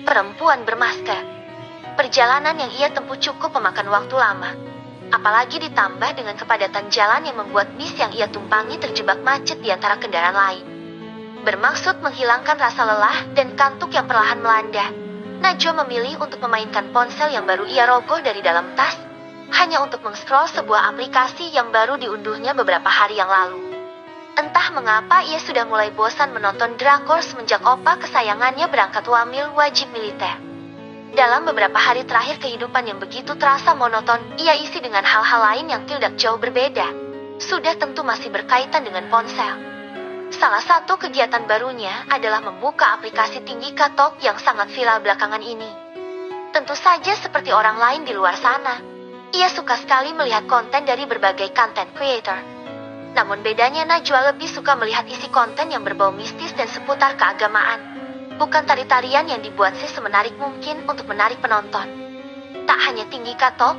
Perempuan bermasker. Perjalanan yang ia tempuh cukup memakan waktu lama. Apalagi ditambah dengan kepadatan jalan yang membuat bis yang ia tumpangi terjebak macet di antara kendaraan lain. Bermaksud menghilangkan rasa lelah dan kantuk yang perlahan melanda, Najwa memilih untuk memainkan ponsel yang baru ia rogoh dari dalam tas, hanya untuk meng-scroll sebuah aplikasi yang baru diunduhnya beberapa hari yang lalu. Entah mengapa ia sudah mulai bosan menonton drakor semenjak opa kesayangannya berangkat wamil wajib militer. Dalam beberapa hari terakhir kehidupan yang begitu terasa monoton, ia isi dengan hal-hal lain yang tidak jauh berbeda. Sudah tentu masih berkaitan dengan ponsel. Salah satu kegiatan barunya adalah membuka aplikasi Tinggi Katok yang sangat viral belakangan ini. Tentu saja seperti orang lain di luar sana, ia suka sekali melihat konten dari berbagai content creator. Namun bedanya Najwa lebih suka melihat isi konten yang berbau mistis dan seputar keagamaan. Bukan tari-tarian yang dibuat semenarik mungkin untuk menarik penonton. Tak hanya Tinggi Katok,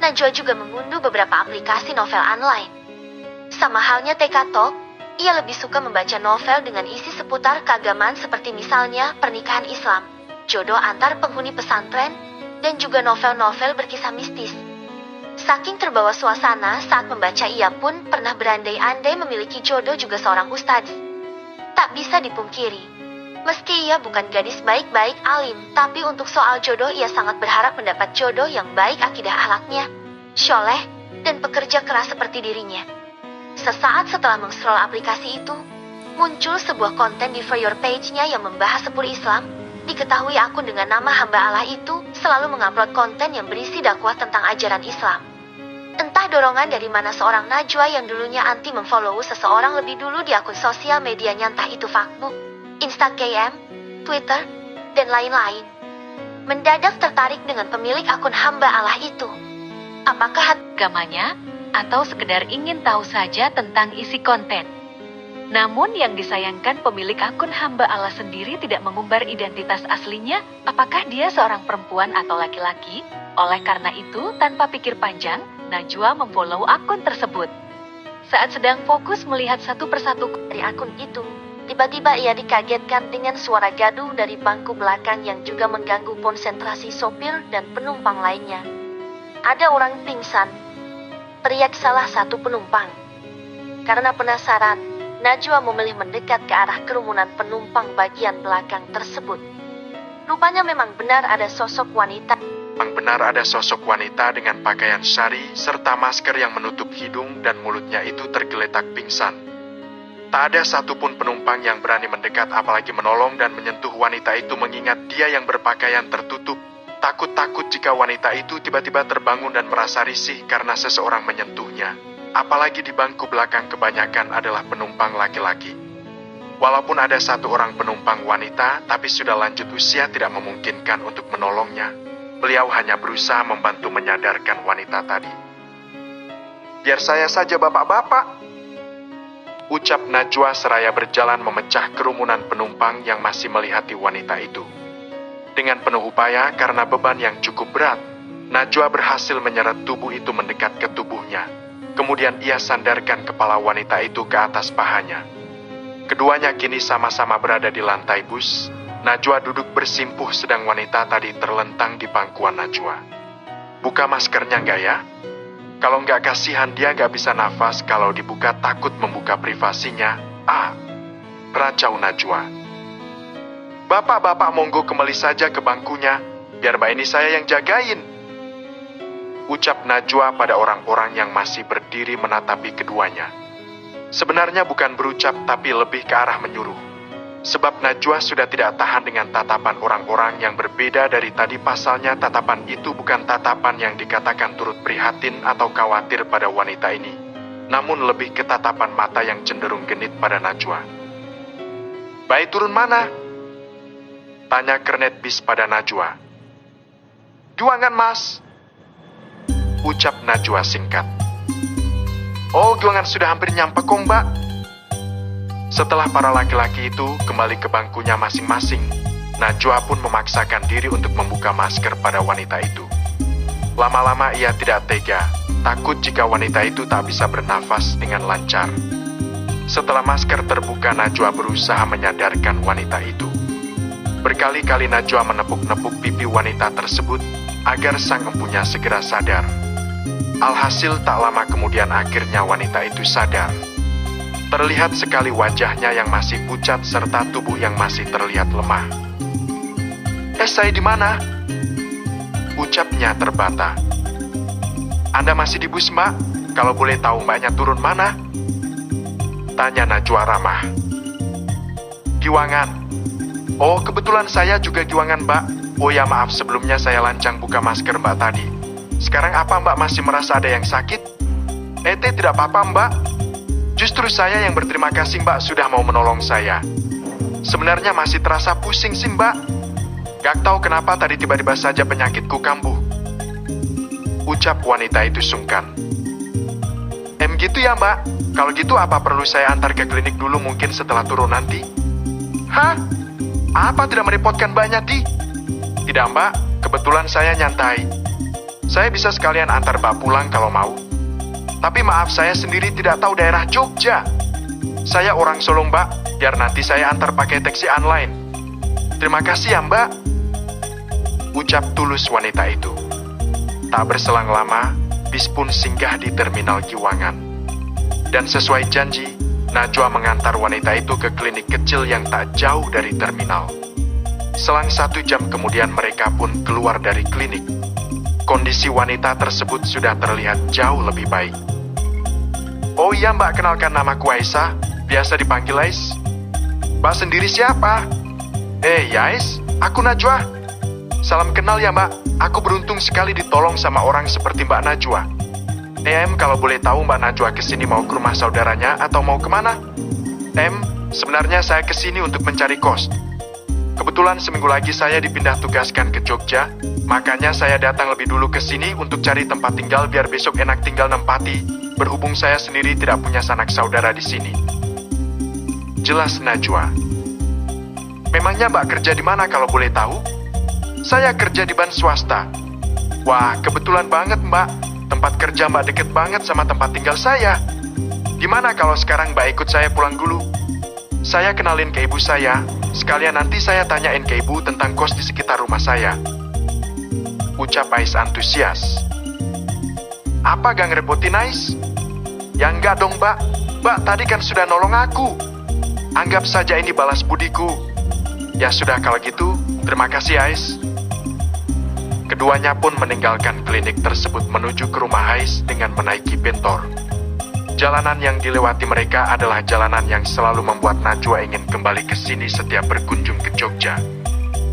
Najwa juga mengunduh beberapa aplikasi novel online. Sama halnya Tekatok, ia lebih suka membaca novel dengan isi seputar keagamaan seperti misalnya pernikahan Islam, jodoh antar penghuni pesantren, dan juga novel-novel berkisah mistis. Saking terbawa suasana saat membaca, ia pun pernah berandai-andai memiliki jodoh juga seorang ustadz. Tak bisa dipungkiri, meski ia bukan gadis baik-baik alim, tapi untuk soal jodoh ia sangat berharap mendapat jodoh yang baik akidah akhlaknya, syoleh, dan pekerja keras seperti dirinya. Sesaat setelah meng-scroll aplikasi itu, muncul sebuah konten di For Your page-nya yang membahas seputar Islam. Diketahui akun dengan nama hamba Allah itu selalu mengupload konten yang berisi dakwah tentang ajaran Islam. Entah dorongan dari mana seorang Najwa yang dulunya anti memfollow seseorang lebih dulu di akun sosial medianya, entah itu Facebook, Instagram, Twitter, dan lain-lain, mendadak tertarik dengan pemilik akun hamba Allah itu. Apakah agamanya, atau sekedar ingin tahu saja tentang isi konten? Namun yang disayangkan, pemilik akun hamba Allah sendiri tidak mengumbar identitas aslinya, apakah dia seorang perempuan atau laki-laki. Oleh karena itu, tanpa pikir panjang, Najwa memfollow akun tersebut. Saat sedang fokus melihat satu persatu dari akun itu, tiba-tiba ia dikagetkan dengan suara gaduh dari bangku belakang yang juga mengganggu konsentrasi sopir dan penumpang lainnya. Ada orang pingsan, teriak salah satu penumpang. Karena penasaran, Najwa memilih mendekat ke arah kerumunan penumpang bagian belakang tersebut. Rupanya memang benar ada sosok wanita. Dengan pakaian syari serta masker yang menutup hidung dan mulutnya itu tergeletak pingsan. Tak ada satupun penumpang yang berani mendekat apalagi menolong dan menyentuh wanita itu, mengingat dia yang berpakaian tertutup. Takut-takut jika wanita itu tiba-tiba terbangun dan merasa risih karena seseorang menyentuhnya. Apalagi di bangku belakang kebanyakan adalah penumpang laki-laki. Walaupun ada satu orang penumpang wanita, tapi sudah lanjut usia tidak memungkinkan untuk menolongnya. Beliau hanya berusaha membantu menyadarkan wanita tadi. "Biar saya saja bapak-bapak," ucap Najwa seraya berjalan memecah kerumunan penumpang yang masih melihati wanita itu. Dengan penuh upaya karena beban yang cukup berat, Najwa berhasil menyeret tubuh itu mendekat ke tubuhnya. Kemudian ia sandarkan kepala wanita itu ke atas pahanya. Keduanya kini sama-sama berada di lantai bus. Najwa duduk bersimpuh sedang wanita tadi terlentang di pangkuan Najwa. "Buka maskernya nggak ya? Kalau nggak kasihan dia nggak bisa nafas, kalau dibuka takut membuka privasinya." Racau Najwa. "Bapak-bapak monggo kembali saja ke bangkunya, biar mbak ini saya yang jagain," ucap Najwa pada orang-orang yang masih berdiri menatapi keduanya. Sebenarnya bukan berucap tapi lebih ke arah menyuruh. Sebab Najwa sudah tidak tahan dengan tatapan orang-orang yang berbeda dari tadi. Pasalnya tatapan itu bukan tatapan yang dikatakan turut prihatin atau khawatir pada wanita ini, namun lebih ke tatapan mata yang cenderung genit pada Najwa. "Baik, turun mana?" tanya kernet bis pada Najwa. "Juangan mas," ucap Najwa singkat. "Oh, Juangan sudah hampir nyampe kok mbak." Setelah para laki-laki itu kembali ke bangkunya masing-masing, Najwa pun memaksakan diri untuk membuka masker pada wanita itu. Lama-lama ia tidak tega, takut jika wanita itu tak bisa bernafas dengan lancar. Setelah masker terbuka, Najwa berusaha menyadarkan wanita itu. Berkali-kali Najwa menepuk-nepuk pipi wanita tersebut agar sang empunya segera sadar. Alhasil tak lama kemudian akhirnya wanita itu sadar. Terlihat sekali wajahnya yang masih pucat serta tubuh yang masih terlihat lemah. Saya di mana?" ucapnya terbata. "Anda masih di bus, Mbak? Kalau boleh tahu Mbaknya turun mana?" tanya Najwa ramah. "Giwangan." "Oh, kebetulan saya juga Giwangan, Mbak. Oh ya, maaf sebelumnya saya lancang buka masker Mbak tadi. Sekarang apa Mbak masih merasa ada yang sakit?" Tidak apa-apa, Mbak. Justru saya yang berterima kasih Mbak sudah mau menolong saya. Sebenarnya masih terasa pusing sih, Mbak. Gak tahu kenapa tadi tiba-tiba saja penyakitku kambuh," ucap wanita itu sungkan. Gitu ya, Mbak? Kalau gitu apa perlu saya antar ke klinik dulu mungkin setelah turun nanti?" "Hah? Apa tidak merepotkan Mbaknya, Di?" "Tidak, Mbak. Kebetulan saya nyantai. Saya bisa sekalian antar Mbak pulang kalau mau. Tapi maaf, saya sendiri tidak tahu daerah Jogja. Saya orang Solo, Mbak. Biar nanti saya antar pakai taksi online." "Terima kasih ya, Mbak," ucap tulus wanita itu. Tak berselang lama, bis pun singgah di terminal Giwangan. Dan sesuai janji, Najwa mengantar wanita itu ke klinik kecil yang tak jauh dari terminal. Selang 1 jam kemudian mereka pun keluar dari klinik. Kondisi wanita tersebut sudah terlihat jauh lebih baik. "Oh iya, Mbak, kenalkan namaku Aisyah, biasa dipanggil Ais." "Mbak sendiri siapa?" Ya Ais, aku Najwa." "Salam kenal ya, Mbak. Aku beruntung sekali ditolong sama orang seperti Mbak Najwa. Kalau boleh tahu Mbak Najwa kesini mau ke rumah saudaranya atau mau kemana?" Sebenarnya saya kesini untuk mencari kos. Kebetulan seminggu lagi saya dipindah tugaskan ke Jogja, makanya saya datang lebih dulu ke sini untuk cari tempat tinggal biar besok enak tinggal nempati, berhubung saya sendiri tidak punya sanak saudara di sini," jelas Najwa. "Memangnya Mbak kerja di mana kalau boleh tahu?" "Saya kerja di bank swasta." "Wah, kebetulan banget Mbak. Tempat kerja Mbak deket banget sama tempat tinggal saya. Gimana kalau sekarang Mbak ikut saya pulang dulu? Saya kenalin ke ibu saya, sekalian nanti saya tanyain ke ibu tentang kos di sekitar rumah saya," ucap Ais antusias. "Apa gak ngerepotin Ais?" "Ya enggak dong, Mbak. Mbak tadi kan sudah nolong aku. Anggap saja ini balas budiku." "Ya sudah kalau gitu, terima kasih Ais." Keduanya pun meninggalkan klinik tersebut menuju ke rumah Ais dengan menaiki bentor. Jalanan yang dilewati mereka adalah jalanan yang selalu membuat Najwa ingin kembali ke sini setiap berkunjung ke Jogja.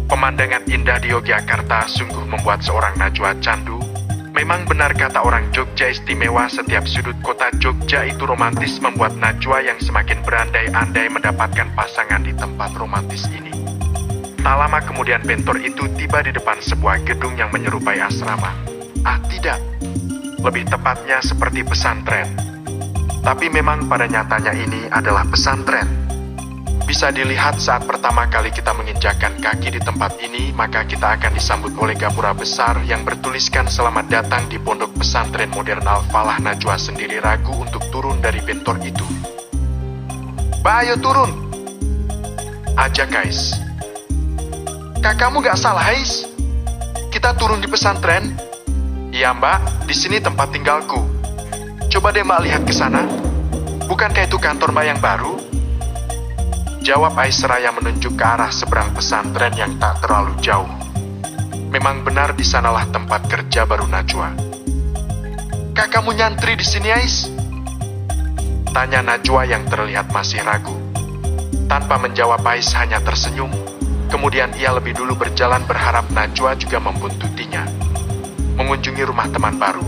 Pemandangan indah di Yogyakarta sungguh membuat seorang Najwa candu. Memang benar kata orang Jogja istimewa, setiap sudut kota Jogja itu romantis, membuat Najwa yang semakin berandai-andai mendapatkan pasangan di tempat romantis ini. Tak lama kemudian bentor itu tiba di depan sebuah gedung yang menyerupai asrama. Tidak. Lebih tepatnya seperti pesantren. Tapi memang pada nyatanya ini adalah pesantren. Bisa dilihat saat pertama kali kita menginjakkan kaki di tempat ini, maka kita akan disambut oleh gapura besar yang bertuliskan "Selamat datang di Pondok Pesantren Modern Al-Falah." Najwa sendiri ragu untuk turun dari bentor itu. "Mbak, ayo turun," ajak Ais. "Kakakmu gak salah, Ais. Kita turun di pesantren." "Iya, Mbak, di sini tempat tinggalku. Coba deh Mbak lihat ke sana. Bukankah itu kantor Mbak yang baru?" jawab Ais seraya menunjuk ke arah seberang pesantren yang tak terlalu jauh. Memang benar di sanalah tempat kerja baru Najwa. "Kakakmu nyantri di sini, Ais?" tanya Najwa yang terlihat masih ragu. Tanpa menjawab, Ais hanya tersenyum. Kemudian ia lebih dulu berjalan berharap Najwa juga membuntutinya. Mengunjungi rumah teman baru.